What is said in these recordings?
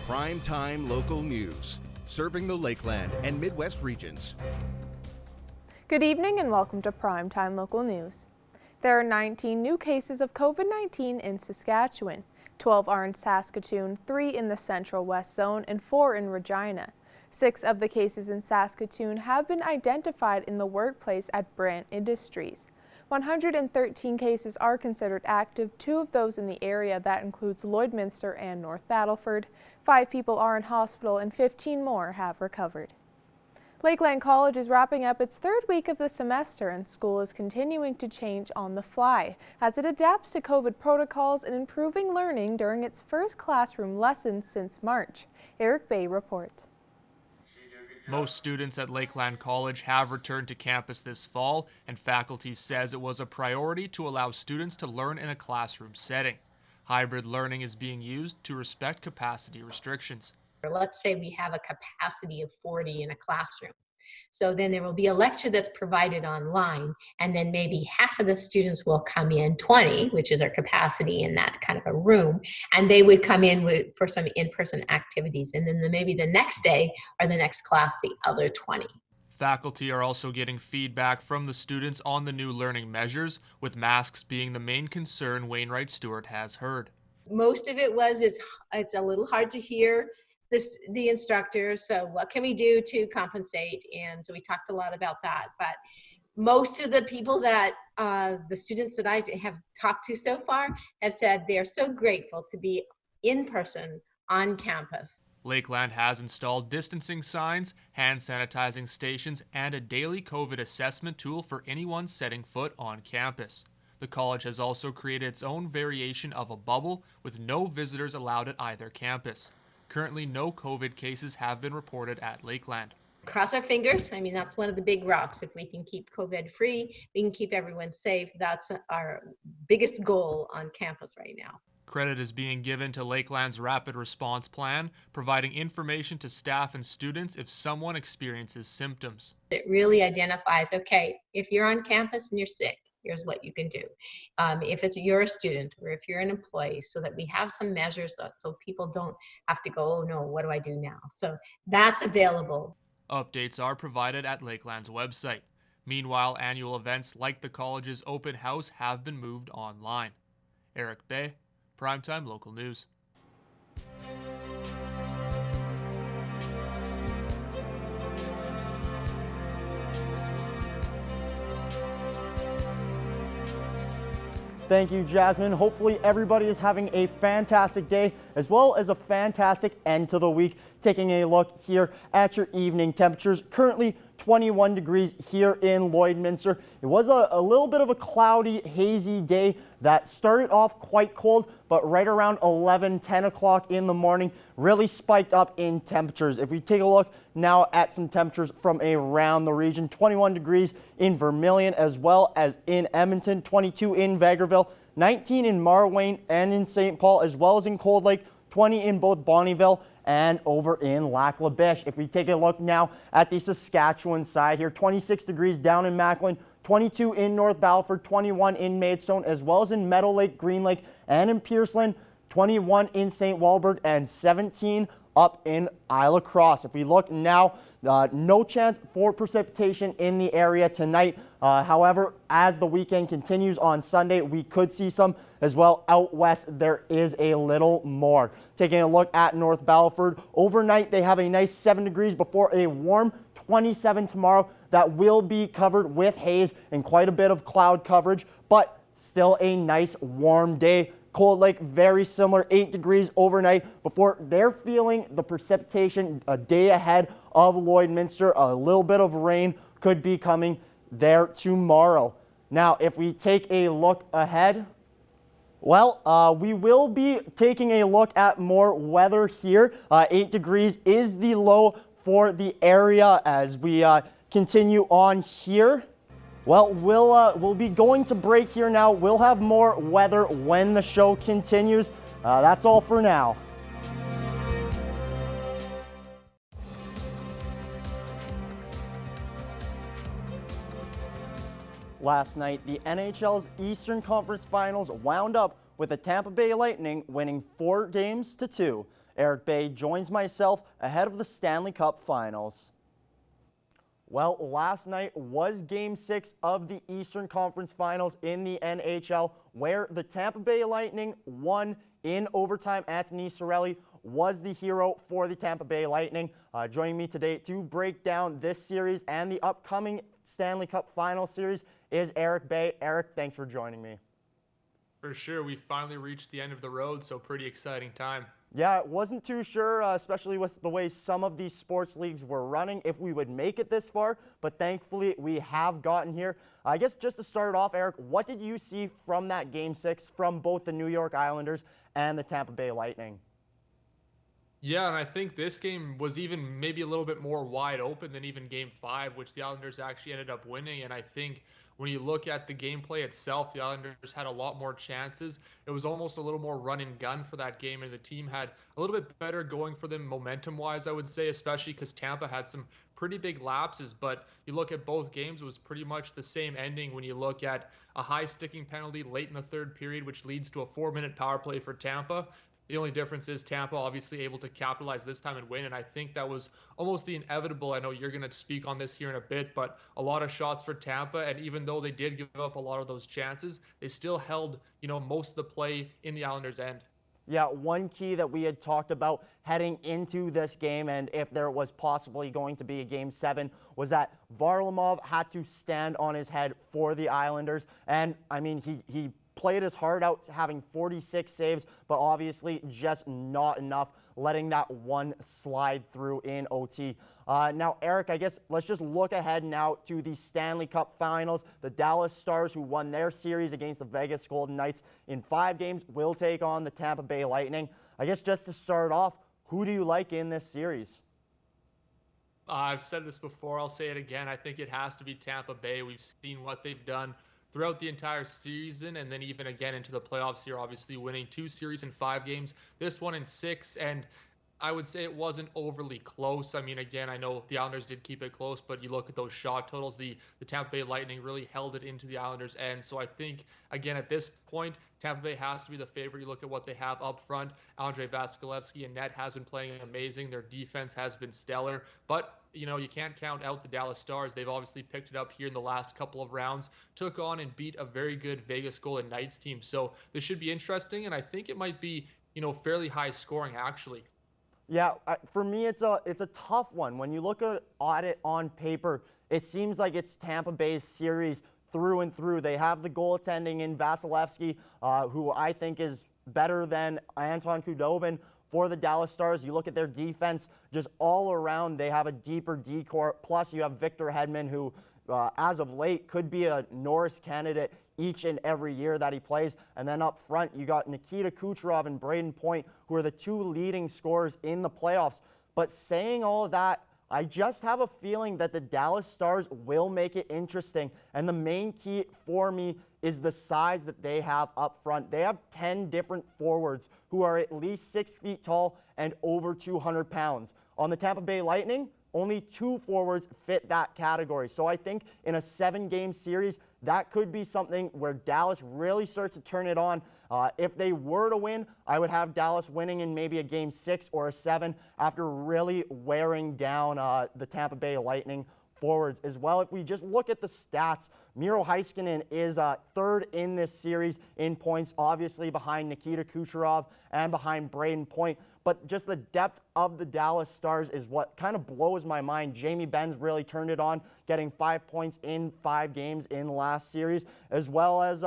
Primetime local news, serving the Lakeland and Midwest regions. Good evening and welcome to Primetime Local News. There are 19 new cases of COVID-19 in Saskatchewan. 12 are in Saskatoon, 3 in the Central West Zone, and 4 in Regina. 6 of the cases in Saskatoon have been identified in the workplace at Brant Industries. 113 cases are considered active, 2 of those in the area. That includes Lloydminster and North Battleford. 5 people are in hospital and 15 more have recovered. Lakeland College is wrapping up its 3rd week of the semester, and school is continuing to change on the fly as it adapts to COVID protocols and improving learning during its first classroom lessons since March. Eric Bay reports. Most students at Lakeland College have returned to campus this fall, and faculty says it was a priority to allow students to learn in a classroom setting. Hybrid learning is being used to respect capacity restrictions. Let's say we have a capacity of 40 in a classroom. So then there will be a lecture that's provided online, and then maybe half of the students will come in, 20, which is our capacity in that kind of a room, and they would come in for some in-person activities. And then maybe the next day or the next class, the other 20. Faculty are also getting feedback from the students on the new learning measures, with masks being the main concern Wainwright Stewart has heard. Most of it was it's a little hard to hear the instructors, so what can we do to compensate? And so we talked a lot about that. But most of the people that the students that I have talked to so far have said they're so grateful to be in person on campus. Lakeland has installed distancing signs, hand sanitizing stations, and a daily COVID assessment tool for anyone setting foot on campus. The college has also created its own variation of a bubble with no visitors allowed at either campus. Currently, no COVID cases have been reported at Lakeland. Cross our fingers. I mean, that's one of the big rocks. If we can keep COVID free, we can keep everyone safe. That's our biggest goal on campus right now. Credit is being given to Lakeland's rapid response plan, providing information to staff and students if someone experiences symptoms. It really identifies, okay, if you're on campus and you're sick, here's what you can do. If you're a student or if you're an employee, so that we have some measures so people don't have to go, oh no, what do I do now? So that's available. Updates are provided at Lakeland's website. Meanwhile, annual events like the college's open house have been moved online. Eric Bay, Primetime Local News. Thank you, Jasmine. Hopefully everybody is having a fantastic day as well as a fantastic end to the week. Taking a look here at your evening temperatures, currently 21 degrees here in Lloydminster. It was a little bit of a cloudy, hazy day that started off quite cold, but right around 10 o'clock in the morning really spiked up in temperatures. If we take a look now at some temperatures from around the region, 21 degrees in Vermilion as well as in Edmonton, 22 in Vegreville, 19 in Marwayne and in St. Paul, as well as in Cold Lake, 20 in both Bonnyville and over in Lac La Biche. If we take a look now at the Saskatchewan side here, 26 degrees down in Macklin, 22 in North Battleford, 21 in Maidstone, as well as in Meadow Lake, Green Lake, and in Pierceland, 21 in St. Walburg, and 17 up in Isle of Cross. If we look now, no chance for precipitation in the area tonight. However, as the weekend continues on Sunday, we could see some as well. Out west, there is a little more. Taking a look at North Battleford, overnight they have a nice 7 degrees before a warm 27 tomorrow that will be covered with haze and quite a bit of cloud coverage, but still a nice warm day. Cold Lake, very similar, 8 degrees overnight before they're feeling the precipitation a day ahead of Lloydminster. A little bit of rain could be coming there tomorrow. Now, if we take a look ahead, well, we will be taking a look at more weather here. 8 degrees is the low for the area as we continue on here. Well, we'll be going to break here now. We'll have more weather when the show continues. That's all for now. Last night, the NHL's Eastern Conference Finals wound up with the Tampa Bay Lightning winning 4 games to 2. Eric Bay joins myself ahead of the Stanley Cup Finals. Well, last night was Game 6 of the Eastern Conference Finals in the NHL, where the Tampa Bay Lightning won in overtime. Anthony Cirelli was the hero for the Tampa Bay Lightning. Joining me today to break down this series and the upcoming Stanley Cup Final series is Eric Bay. Eric, thanks for joining me. For sure, we finally reached the end of the road, so pretty exciting time. Yeah, wasn't too sure, especially with the way some of these sports leagues were running, if we would make it this far, but thankfully we have gotten here. I guess just to start off, Eric, what did you see from that Game 6 from both the New York Islanders and the Tampa Bay Lightning? Yeah, and I think this game was even maybe a little bit more wide open than even Game 5, which the Islanders actually ended up winning. And I think when you look at the gameplay itself, the Islanders had a lot more chances. It was almost a little more run and gun for that game, and the team had a little bit better going for them momentum-wise, I would say, especially because Tampa had some pretty big lapses. But you look at both games, it was pretty much the same ending when you look at a high sticking penalty late in the third period, which leads to a 4-minute power play for Tampa. The only difference is Tampa obviously able to capitalize this time and win, and I think that was almost the inevitable. I know you're going to speak on this here in a bit, but a lot of shots for Tampa, and even though they did give up a lot of those chances, they still held, most of the play in the Islanders' end. Yeah, one key that we had talked about heading into this game, and if there was possibly going to be a Game 7, was that Varlamov had to stand on his head for the Islanders. And, I mean, he played his heart out, having 46 saves, but obviously just not enough, letting that one slide through in OT. Now, Eric, I guess let's just look ahead now to the Stanley Cup Finals. The Dallas Stars, who won their series against the Vegas Golden Knights in 5 games, will take on the Tampa Bay Lightning. I guess just to start off, who do you like in this series? I've said this before, I'll say it again. I think it has to be Tampa Bay. We've seen what they've done throughout the entire season, and then even again into the playoffs here, obviously winning 2 series in 5 games, this one in 6, and I would say it wasn't overly close. I mean, again, I know the Islanders did keep it close, but you look at those shot totals, the Tampa Bay Lightning really held it into the Islanders' end. So I think, again, at this point, Tampa Bay has to be the favorite. You look at what they have up front. Andrei Vasilevskiy and net has been playing amazing. Their defense has been stellar, but you can't count out the Dallas Stars. They've obviously picked it up here in the last couple of rounds, took on and beat a very good Vegas Golden Knights team. So this should be interesting, and I think it might be, fairly high scoring actually. Yeah, for me, it's a tough one. When you look at it on paper, it seems like it's Tampa Bay's series through and through. They have the goaltending in Vasilevskiy, who I think is better than Anton Khudobin for the Dallas Stars. You look at their defense, just all around, they have a deeper D-core. Plus, you have Victor Hedman, who, as of late, could be a Norris candidate each and every year that he plays. And then up front, you got Nikita Kucherov and Braden Point, who are the 2 leading scorers in the playoffs. But saying all of that, I just have a feeling that the Dallas Stars will make it interesting. And the main key for me is the size that they have up front. They have 10 different forwards who are at least 6 feet tall and over 200 pounds. On the Tampa Bay Lightning, only 2 forwards fit that category. So I think in a 7-game series, that could be something where Dallas really starts to turn it on. If they were to win, I would have Dallas winning in maybe a Game 6 or a 7 after really wearing down the Tampa Bay Lightning forwards as well. If we just look at the stats, Miro Heiskanen is 3rd in this series in points, obviously behind Nikita Kucherov and behind Braden Point. But just the depth of the Dallas Stars is what kind of blows my mind. Jamie Benz really turned it on, getting 5 points in 5 games in the last series, as well as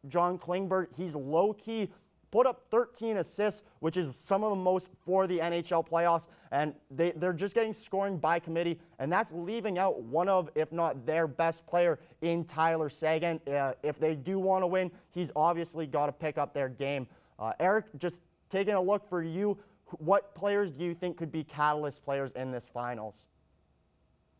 John Klingberg. He's low-key put up 13 assists, which is some of the most for the NHL playoffs, and they're just getting scoring by committee, and that's leaving out one of, if not their best player in Tyler Seguin. If they do want to win, he's obviously got to pick up their game. Eric, just taking a look for you, what players do you think could be catalyst players in this finals?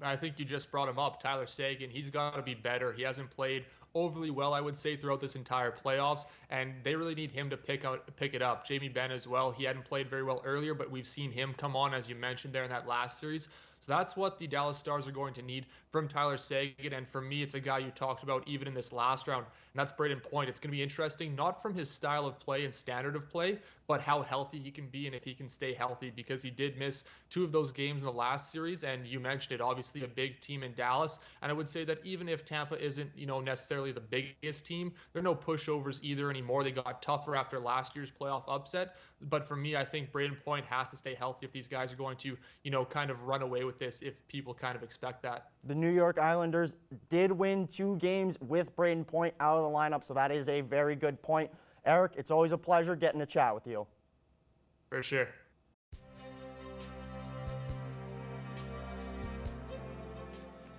I think you just brought him up, Tyler Seguin. He's got to be better. He hasn't played overly well, I would say, throughout this entire playoffs, and they really need him to pick it up. Jamie Benn as well. He hadn't played very well earlier, but we've seen him come on, as you mentioned there in that last series. So that's what the Dallas Stars are going to need from Tyler Seguin. And for me, it's a guy you talked about even in this last round, and that's Braden Point. It's going to be interesting, not from his style of play and standard of play, but how healthy he can be and if he can stay healthy, because he did miss 2 of those games in the last series. And you mentioned it, obviously a big team in Dallas. And I would say that even if Tampa isn't, necessarily the biggest team, they're no pushovers either anymore. They got tougher after last year's playoff upset. But for me, I think Braden Point has to stay healthy if these guys are going to, kind of run away with this, if people kind of expect that. The New York Islanders did win 2 games with Braden Point out of the lineup, so that is a very good point. Eric, it's always a pleasure getting to chat with you. For sure.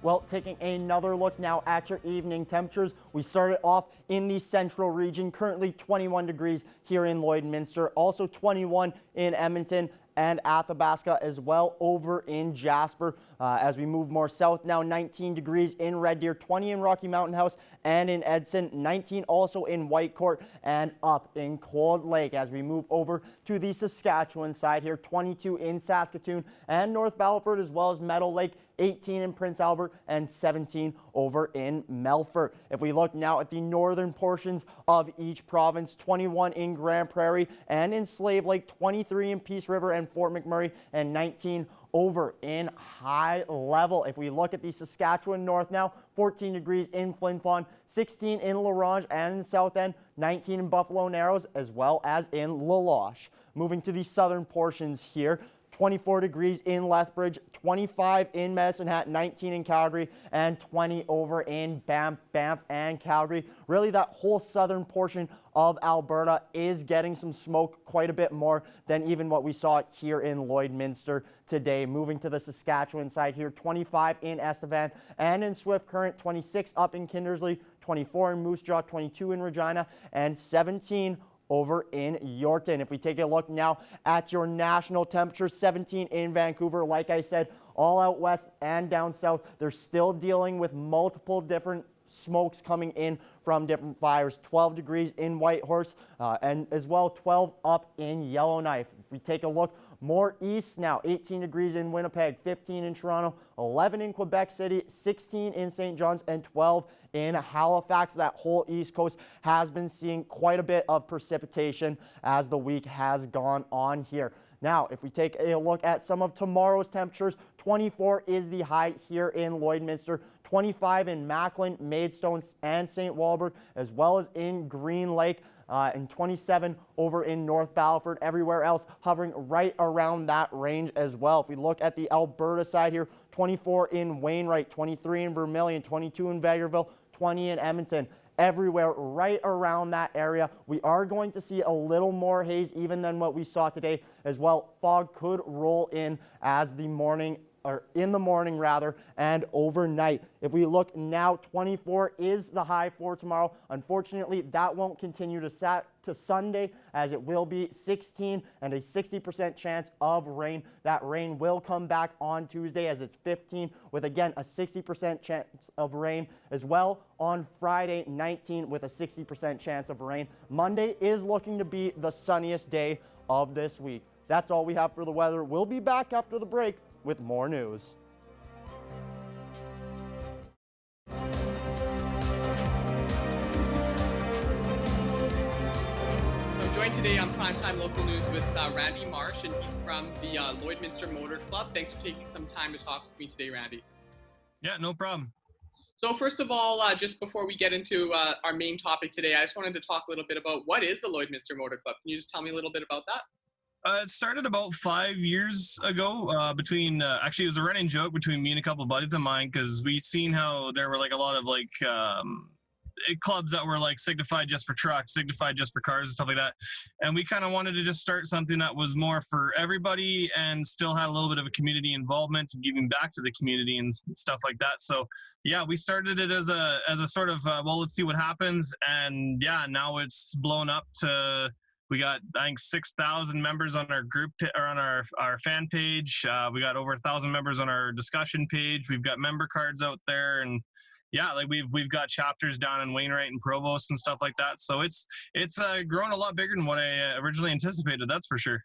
Well, taking another look now at your evening temperatures, we started off in the central region, currently 21 degrees here in Lloydminster, also 21 in Edmonton and Athabasca as well over in Jasper. As we move more south now, 19 degrees in Red Deer, 20 in Rocky Mountain House and in Edson, 19 also in Whitecourt and up in Cold Lake. As we move over to the Saskatchewan side here, 22 in Saskatoon and North Battleford, as well as Meadow Lake, 18 in Prince Albert and 17 over in Melfort. If we look now at the northern portions of each province, 21 in Grand Prairie and in Slave Lake, 23 in Peace River and Fort McMurray, and 19 over in High Level. If we look at the Saskatchewan North now, 14 degrees in Flin Flon, 16 in La Ronge and in South End, 19 in Buffalo Narrows, as well as in La Loche. Moving to the southern portions here, 24 degrees in Lethbridge, 25 in Medicine Hat, 19 in Calgary, and 20 over in Banff and Calgary. Really, that whole southern portion of Alberta is getting some smoke, quite a bit more than even what we saw here in Lloydminster today. Moving to the Saskatchewan side here, 25 in Estevan and in Swift Current, 26 up in Kindersley, 24 in Moose Jaw, 22 in Regina, and 17 over in Yorkton. If we take a look now at your national temperature, 17 in Vancouver. Like I said, all out west and down south, they're still dealing with multiple different smokes coming in from different fires. 12 degrees in Whitehorse and as well 12 up in Yellowknife. If we take a look more east now, 18 degrees in Winnipeg, 15 in Toronto, 11 in Quebec City, 16 in St. John's, and 12 in Halifax. That whole East Coast has been seeing quite a bit of precipitation as the week has gone on here. Now, if we take a look at some of tomorrow's temperatures, 24 is the high here in Lloydminster, 25 in Macklin, Maidstone, and St. Walburg, as well as in Green Lake, and 27 over in North Battleford. Everywhere else hovering right around that range as well. If we look at the Alberta side here, 24 in Wainwright, 23 in Vermilion, 22 in Vegreville, 20 in Edmonton. Everywhere right around that area. We are going to see a little more haze even than what we saw today as well. Fog could roll in as the morning, or in the morning rather, and overnight. If we look now, 24 is the high for tomorrow. Unfortunately, that won't continue to Sunday, as it will be 16 and a 60% chance of rain. That rain will come back on Tuesday, as it's 15 with again a 60% chance of rain, as well on Friday 19 with a 60% chance of rain. Monday is looking to be the sunniest day of this week. That's all we have for the weather. We'll be back after the break with more news. Joined today on Primetime Local News with Randy Marsh, and he's from the Lloydminster Motor Club. Thanks for taking some time to talk with me today, Randy. Yeah, no problem. So first of all, just before we get into our main topic today, I just wanted to talk a little bit about what is the Lloydminster Motor Club. Can you just tell me a little bit about that? It started about 5 years ago between, actually it was a running joke between me and a couple of buddies of mine, because we seen how there were like a lot of like clubs that were like signified just for trucks, signified just for cars and stuff like that. And we kind of wanted to just start something that was more for everybody and still had a little bit of a community involvement and giving back to the community and stuff like that. So yeah, we started it as a sort of, well, let's see what happens. And yeah, now it's blown up to, we got, I think, 6,000 members on our group or on our fan page. We got over 1,000 members on our discussion page. We've got member cards out there, and yeah, like we've got chapters down in Wainwright and Provost and stuff like that. So it's grown a lot bigger than what I originally anticipated. That's for sure.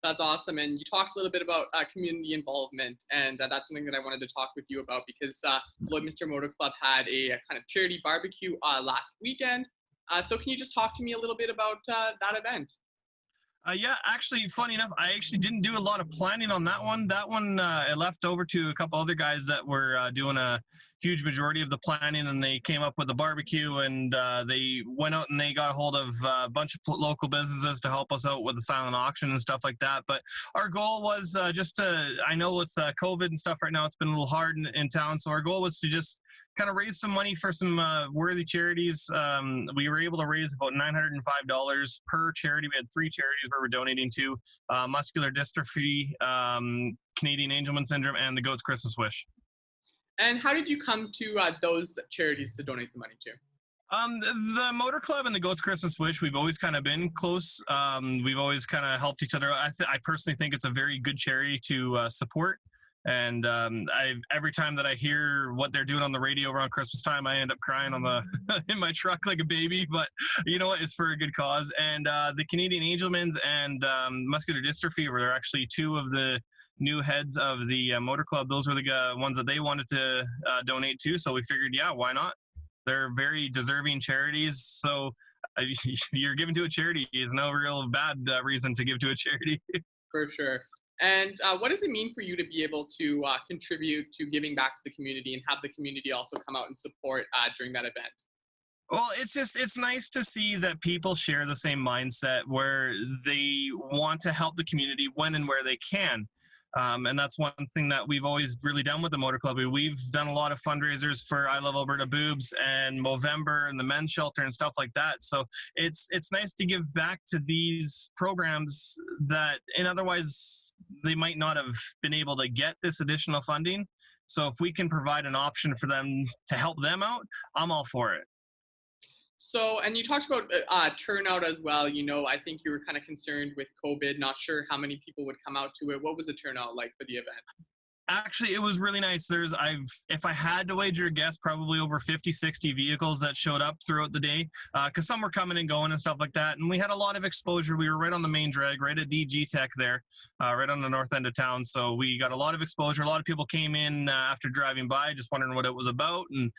That's awesome. And you talked a little bit about community involvement, and that's something that I wanted to talk with you about because Lloydminster Motor Club had a kind of charity barbecue last weekend. So can you just talk to me a little bit about that event? Yeah, actually, funny enough, I actually didn't do a lot of planning on that one. That one, it left over to a couple other guys that were doing a huge majority of the planning, and they came up with a barbecue, and they went out and they got a hold of a bunch of local businesses to help us out with the silent auction and stuff like that. But our goal was just to, I know with COVID and stuff right now, it's been a little hard in town, so our goal was to just kind of raise some money for some worthy charities. We were able to raise about $905 per charity. We had 3 charities where we're donating to: muscular dystrophy, Canadian Angelman syndrome, and the Goat's Christmas Wish. And how did you come to those charities to donate the money to? The Motor Club and the Goat's Christmas Wish, we've always kind of been close. We've always kind of helped each other. I personally think it's a very good charity to support. And every time that I hear what they're doing on the radio around Christmas time, I end up crying on the in my truck like a baby. But you know what? It's for a good cause. And the Canadian Angelmans and muscular dystrophy were actually 2 of the new heads of the Motor Club. Those were the ones that they wanted to donate to. So we figured, yeah, why not? They're very deserving charities. So you're giving to a charity is no real bad reason to give to a charity. For sure. And what does it mean for you to be able to contribute to giving back to the community and have the community also come out and support during that event? Well, it's nice to see that people share the same mindset where they want to help the community when and where they can. And that's one thing that we've always really done with the Motor Club. We've done a lot of fundraisers for I Love Alberta Boobs and Movember and the men's shelter and stuff like that. So it's nice to give back to these programs that, and otherwise they might not have been able to get this additional funding. So if we can provide an option for them to help them out, I'm all for it. So, and you talked about turnout as well. You know, I think you were kind of concerned with COVID, not sure how many people would come out to it. What was the turnout like for the event? Actually, it was really nice. If I had to wager a guess, probably over 50, 60 vehicles that showed up throughout the day, because some were coming and going and stuff like that. And we had a lot of exposure. We were right on the main drag, right at DG Tech there, right on the north end of town. So we got a lot of exposure. A lot of people came in after driving by, just wondering what it was about. And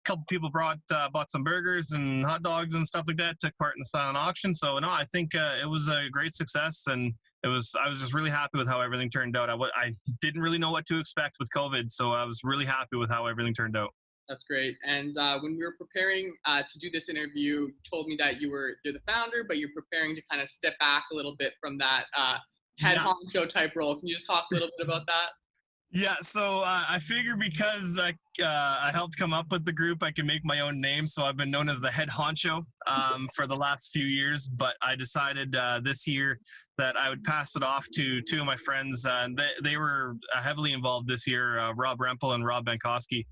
couple people bought some burgers and hot dogs and stuff like that, took part in the silent auction. So no, I think it was a great success, and I was just really happy with how everything turned out. I didn't really know what to expect with COVID, so I was really happy with how everything turned out. That's great. And when we were preparing to do this interview, you told me that you're the founder, but you're preparing to kind of step back a little bit from that head honcho type role. Can you just talk a little bit about that? Yeah, so I figure because I helped come up with the group, I can make my own name. So I've been known as the head honcho for the last few years. But I decided this year that I would pass it off to 2 of my friends. They were heavily involved this year, Rob Rempel and Rob Bankowski.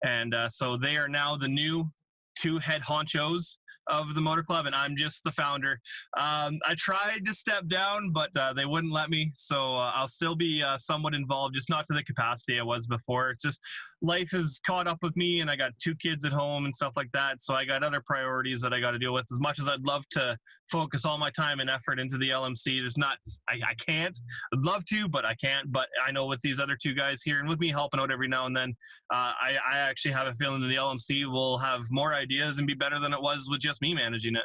And so they are now the new 2 head honchos of the Motor Club, and I'm just the founder. I tried to step down, but they wouldn't let me, so I'll still be somewhat involved, just not to the capacity I was before. It's just life has caught up with me, and I got 2 kids at home and stuff like that, so I got other priorities that I got to deal with. As much as I'd love to focus all my time and effort into the LMC, I can't. I'd love to, but I can't. But I know with these other 2 guys here and with me helping out every now and then, I actually have a feeling that the LMC will have more ideas and be better than it was with just me managing it.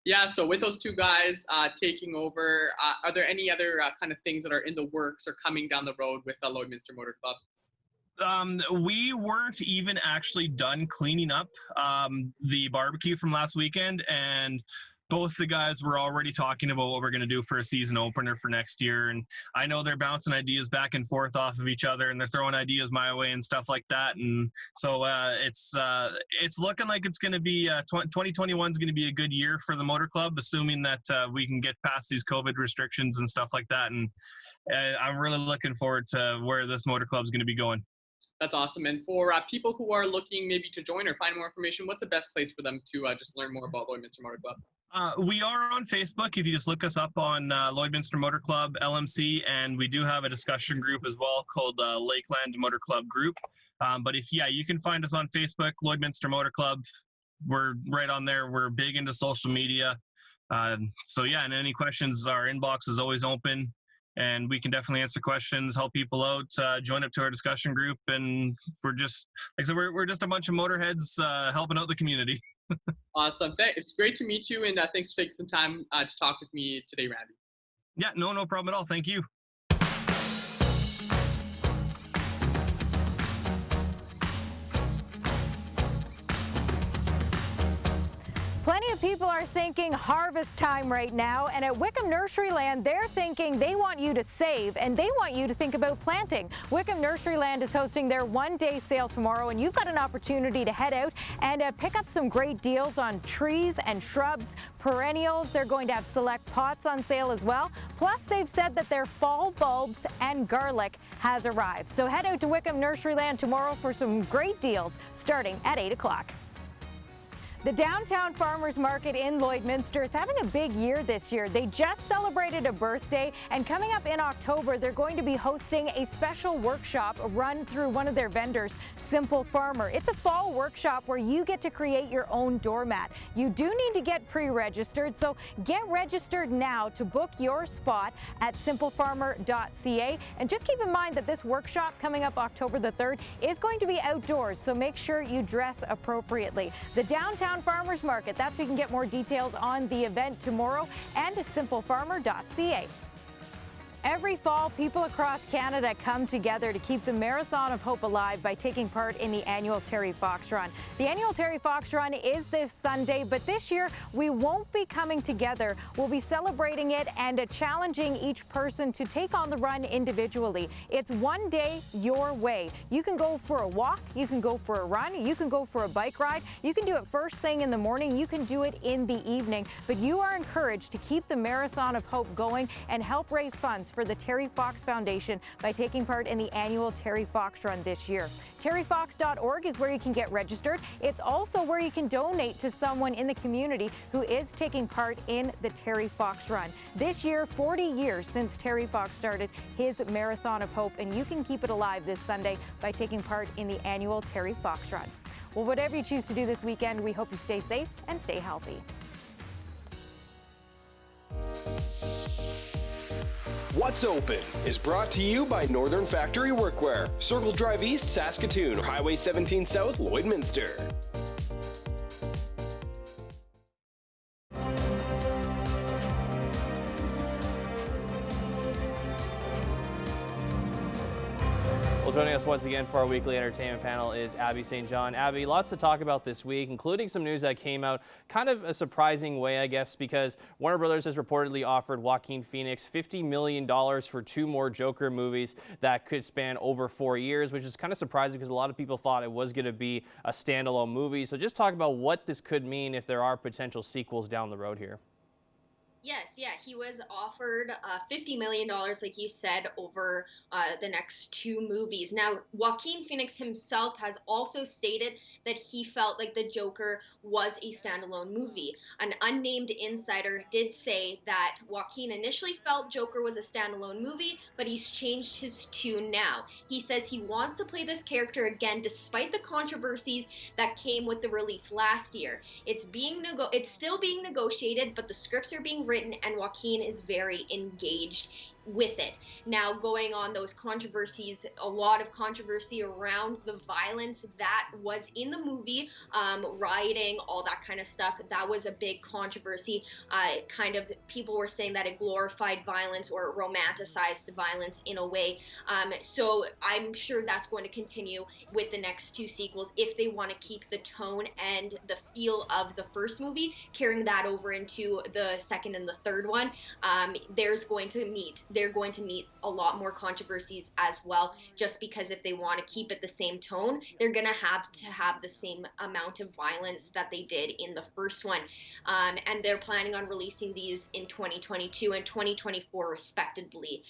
Yeah, so with those 2 guys taking over, are there any other kind of things that are in the works or coming down the road with the Lloydminster Motor Club? We weren't even actually done cleaning up the barbecue from last weekend, and both the guys were already talking about what we're going to do for a season opener for next year. And I know they're bouncing ideas back and forth off of each other, and they're throwing ideas my way and stuff like that. And so it's looking like it's going to be 2021 is going to be a good year for the Motor Club, assuming that we can get past these COVID restrictions and stuff like that. And I'm really looking forward to where this Motor Club is going to be going. That's awesome. And for people who are looking maybe to join or find more information, what's the best place for them to just learn more about Lloydminster Motor Club? We are on Facebook. If you just look us up on Lloydminster Motor Club LMC, and we do have a discussion group as well called Lakeland Motor Club Group. But you can find us on Facebook, Lloydminster Motor Club. We're right on there. We're big into social media. And any questions, our inbox is always open. and we can definitely answer questions, help people out, join up to our discussion group, and we're just, like I said, we're just a bunch of motorheads helping out the community. Awesome. It's great to meet you, and thanks for taking some time to talk with me today, Randy. Yeah, no problem at all. Thank you. Plenty of people are thinking harvest time right now, and at Wickham Nurseryland, they're thinking they want you to save and they want you to think about planting. Wickham Nurseryland is hosting their one-day sale tomorrow, and you've got an opportunity to head out and pick up some great deals on trees and shrubs, perennials. They're going to have select pots on sale as well. Plus, they've said that their fall bulbs and garlic has arrived. So head out to Wickham Nurseryland tomorrow for some great deals starting at 8 o'clock. The Downtown Farmers Market in Lloydminster is having a big year this year. They just celebrated a birthday, and coming up in October, they're going to be hosting a special workshop run through one of their vendors, Simple Farmer. It's a fall workshop where you get to create your own doormat. You do need to get pre-registered, so get registered now to book your spot at simplefarmer.ca. And just keep in mind that this workshop coming up October the 3rd is going to be outdoors, so make sure you dress appropriately. The Downtown Farmers Market, that's where you can get more details on the event tomorrow, and simplefarmer.ca. Every fall, people across Canada come together to keep the Marathon of Hope alive by taking part in the annual Terry Fox Run. The annual Terry Fox Run is this Sunday, but this year we won't be coming together. We'll be celebrating it and challenging each person to take on the run individually. It's one day your way. You can go for a walk, you can go for a run, you can go for a bike ride, you can do it first thing in the morning, you can do it in the evening, but you are encouraged to keep the Marathon of Hope going and help raise funds for the Terry Fox Foundation by taking part in the annual Terry Fox Run this year. terryfox.org is where you can get registered. It's also where you can donate to someone in the community who is taking part in the Terry Fox Run. This year, 40 years since Terry Fox started his Marathon of Hope, and you can keep it alive this Sunday by taking part in the annual Terry Fox Run. Well, whatever you choose to do this weekend, we hope you stay safe and stay healthy. What's Open is brought to you by Northern Factory Workwear, Circle Drive East, Saskatoon, Highway 17 South, Lloydminster. Joining us once again for our weekly entertainment panel is Abby St. John. Abby, lots to talk about this week, including some news that came out kind of a surprising way, I guess, because Warner Brothers has reportedly offered Joaquin Phoenix $50 million for 2 more Joker movies that could span over 4 years, which is kind of surprising because a lot of people thought it was going to be a standalone movie. So just talk about what this could mean if there are potential sequels down the road here. Yes, yeah, he was offered $50 million, like you said, over the next 2 movies. Now, Joaquin Phoenix himself has also stated that he felt like the Joker was a standalone movie. An unnamed insider did say that Joaquin initially felt Joker was a standalone movie, but he's changed his tune now. He says he wants to play this character again, despite the controversies that came with the release last year. It's still being negotiated, but the scripts are being written, and Joaquin is very engaged with it. Now, going on those controversies, a lot of controversy around the violence that was in the movie, rioting, all that kind of stuff. That was a big controversy. People were saying that it glorified violence or romanticized the violence in a way. So I'm sure that's going to continue with the next 2 sequels if they want to keep the tone and the feel of the first movie, carrying that over into the second and the third one. They're going to meet a lot more controversies as well, just because if they want to keep it the same tone, they're going to have the same amount of violence that they did in the first one. And they're planning on releasing these in 2022 and 2024 respectively.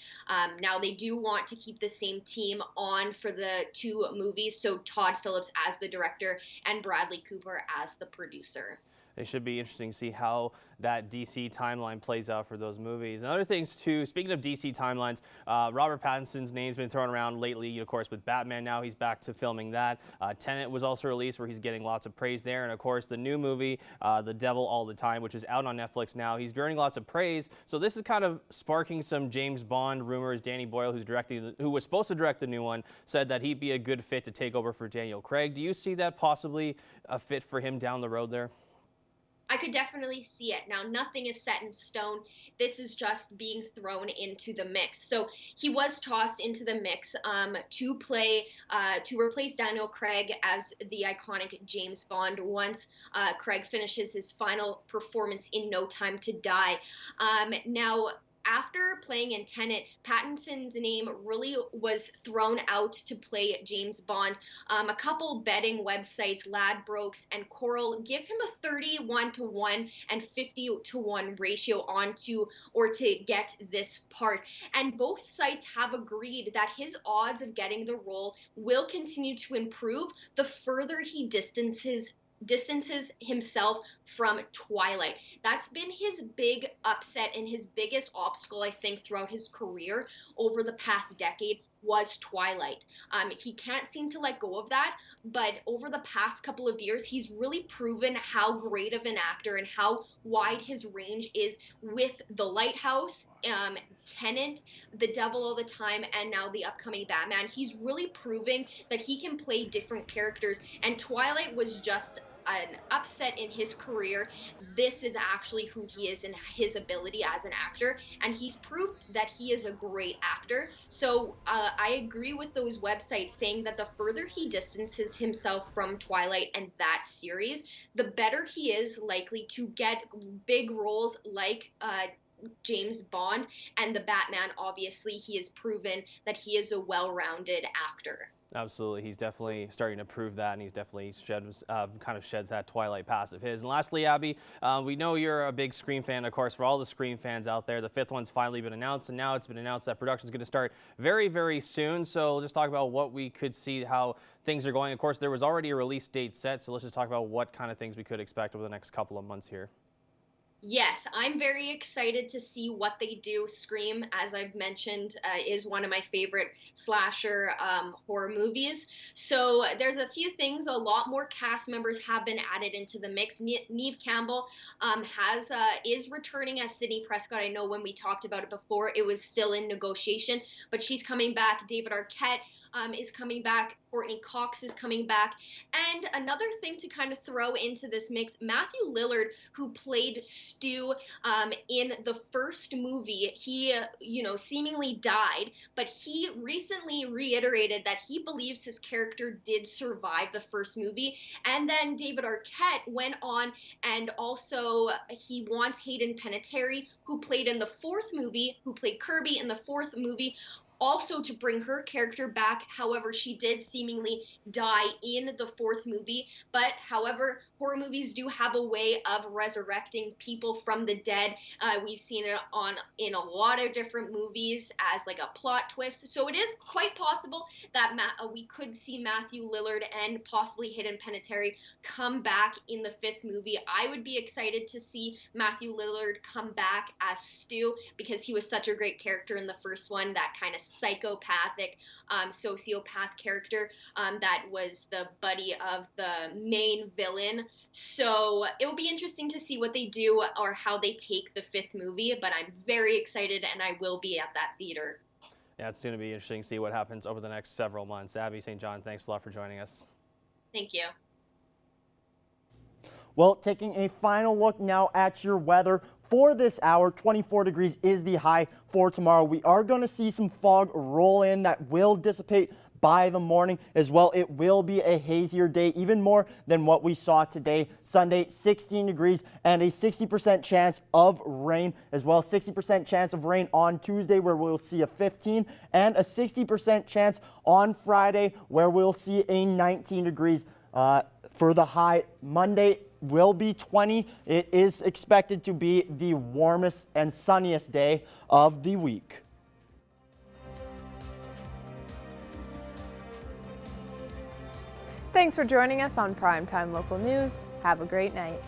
Now, they do want to keep the same team on for the 2 movies, so Todd Phillips as the director and Bradley Cooper as the producer. It should be interesting to see how that DC timeline plays out for those movies. And other things too, speaking of DC timelines, Robert Pattinson's name's been thrown around lately, of course, with Batman. Now he's back to filming that. Tenet was also released, where he's getting lots of praise there. And of course, the new movie, The Devil All the Time, which is out on Netflix now, he's earning lots of praise. So this is kind of sparking some James Bond rumors. Danny Boyle, who was supposed to direct the new one, said that he'd be a good fit to take over for Daniel Craig. Do you see that possibly a fit for him down the road there? I could definitely see it. Now, nothing is set in stone. This is just being thrown into the mix. So he was tossed into the mix to replace Daniel Craig as the iconic James Bond once Craig finishes his final performance in No Time to Die. Now, after playing in Tenet, Pattinson's name really was thrown out to play James Bond. A couple betting websites, Ladbrokes and Coral, give him a 31-to-1 and 50-to-1 ratio to get this part. And both sites have agreed that his odds of getting the role will continue to improve the further he distances himself from Twilight. That's been his big upset and his biggest obstacle, I think, throughout his career over the past decade was Twilight. He can't seem to let go of that, but over the past couple of years, he's really proven how great of an actor and how wide his range is with The Lighthouse, Tenet, The Devil All the Time, and now the upcoming Batman. He's really proving that he can play different characters, and Twilight was just an upset in his career. This is actually who he is and his ability as an actor, and he's proved that he is a great actor. So I agree with those websites saying that the further he distances himself from Twilight and that series, the better he is likely to get big roles like James Bond and the Batman. Obviously, he has proven that he is a well-rounded actor. Absolutely. He's definitely starting to prove that, and he's definitely kind of shed that Twilight past of his. And lastly, Abby, we know you're a big Scream fan. Of course, for all the Scream fans out there, the 5th one's finally been announced, and now it's been announced that production is going to start very, very soon. So let's just talk about what we could see, how things are going. Of course, there was already a release date set, so let's just talk about what kind of things we could expect over the next couple of months here. Yes, I'm very excited to see what they do. Scream, as I've mentioned, is one of my favorite slasher horror movies. So there's a few things. A lot more cast members have been added into the mix. Neve Campbell is returning as Sidney Prescott. I know when we talked about it before, it was still in negotiation, but she's coming back. David Arquette is coming back. Courtney Cox is coming back. And another thing to kind of throw into this mix, Matthew Lillard, who played Stu in the first movie, he, seemingly died, but he recently reiterated that he believes his character did survive the first movie. And then David Arquette went on, and also he wants Hayden Panettiere, who played in the 4th movie, who played Kirby in the 4th movie, also to bring her character back. However, she did seemingly die in the 4th movie. But however, horror movies do have a way of resurrecting people from the dead. We've seen it in a lot of different movies as like a plot twist. So it is quite possible that we could see Matthew Lillard and possibly Hayden Panettiere come back in the 5th movie. I would be excited to see Matthew Lillard come back as Stu, because he was such a great character in the first one, that kind of psychopathic sociopath character that was the buddy of the main villain. So it will be interesting to see what they do or how they take the 5th movie, but I'm very excited, and I will be at that theater. Yeah, it's going to be interesting to see what happens over the next several months. Abby St. John, thanks a lot for joining us. Thank you. Well, taking a final look now at your weather for this hour, 24 degrees is the high for tomorrow. We are going to see some fog roll in that will dissipate by the morning as well. It will be a hazier day, even more than what we saw today. Sunday, 16 degrees and a 60% chance of rain as well. 60% chance of rain on Tuesday, where we'll see a 15, and a 60% chance on Friday, where we'll see a 19 degrees for the high. Monday will be 20. It is expected to be the warmest and sunniest day of the week. Thanks for joining us on Primetime Local News. Have a great night.